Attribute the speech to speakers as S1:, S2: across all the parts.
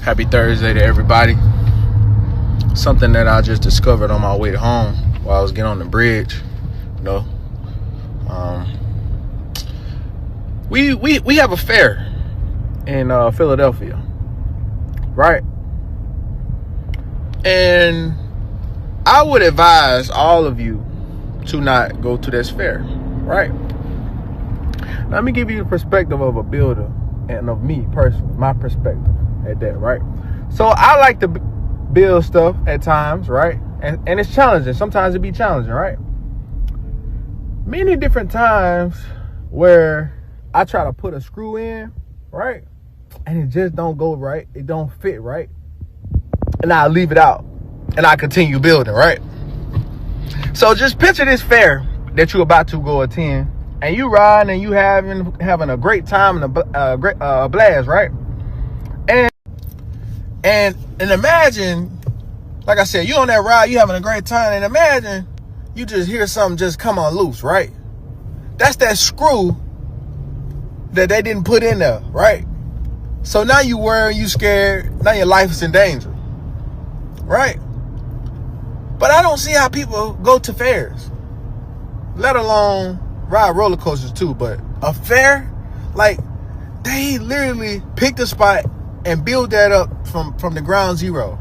S1: Happy Thursday to everybody. Something that I just discovered on my way home while I was getting on the bridge. You know, we have a fair in Philadelphia, right? And I would advise all of you to not go to this fair, right? Let me give you the perspective of a builder and of me personally, my perspective at that, right? So I like to build stuff at times, right? And it's challenging. Sometimes it be challenging, right? Many different times where I try to put a screw in, right? And it just don't go right. It don't fit right. And I leave it out and I continue building, right? So just picture this fair that you're about to go attend, and you riding and you having a great time and a great blast, right? And imagine, like I said, you on that ride, you having a great time, and imagine you just hear something just come on loose, right? That's that screw that they didn't put in there, right? So now you worried, you scared, now your life is in danger, right? But I don't see how people go to fairs, let alone ride roller coasters too. But a fair, like, they literally picked a spot and build that up from the ground zero.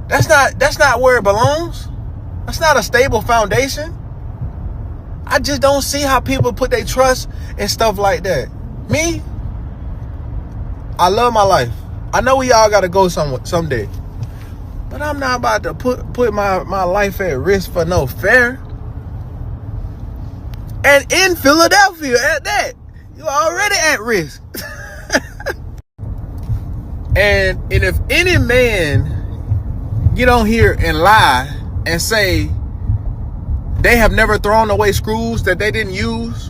S1: That's not where it belongs. That's not a stable foundation. I just don't see how people put their trust in stuff like that. Me, I love my life. I know we all gotta go someday. But I'm not about to put my life at risk for no fair. And in Philadelphia at that. You're already at risk. And if any man get on here and lie and say they have never thrown away screws that they didn't use,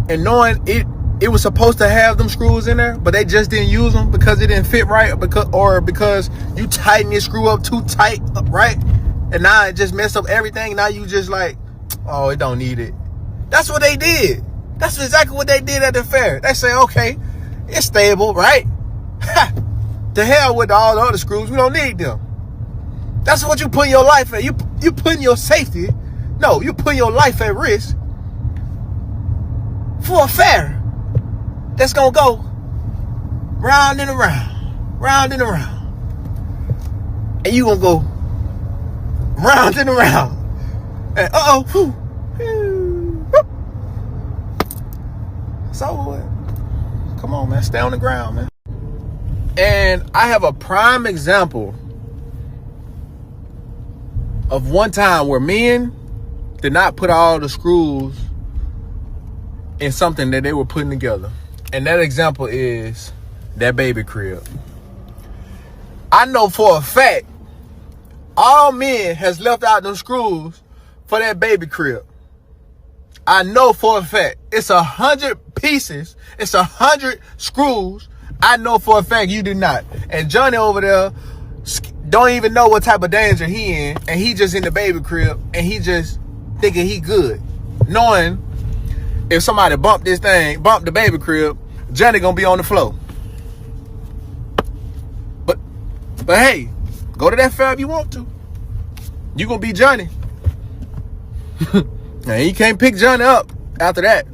S1: and knowing it was supposed to have them screws in there, but they just didn't use them because it didn't fit right, or because you tighten your screw up too tight, right? And now it just messed up everything. Now you just like, oh, it don't need it. That's what they did. That's exactly what they did at the fair. They say, okay, it's stable, right? To hell with all the other screws. We don't need them. That's what you put your life at. You putting your safety. No, you put your life at risk for a fair that's gonna go round and around, round and around, and you gonna go round and around. And so come on, man, stay on the ground, man. And I have a prime example of one time where men did not put all the screws in something that they were putting together. And that example is that baby crib. I know for a fact all men has left out them screws for that baby crib. I know for a fact. It's 100 pieces. It's 100 screws. I know for a fact you did not. And Johnny over there don't even know what type of danger he in, and he just in the baby crib, and he just thinking he good, knowing if somebody bump the baby crib, Johnny gonna be on the floor. But hey, go to that fair if you want to. You gonna be Johnny. And you can't pick Johnny up after that.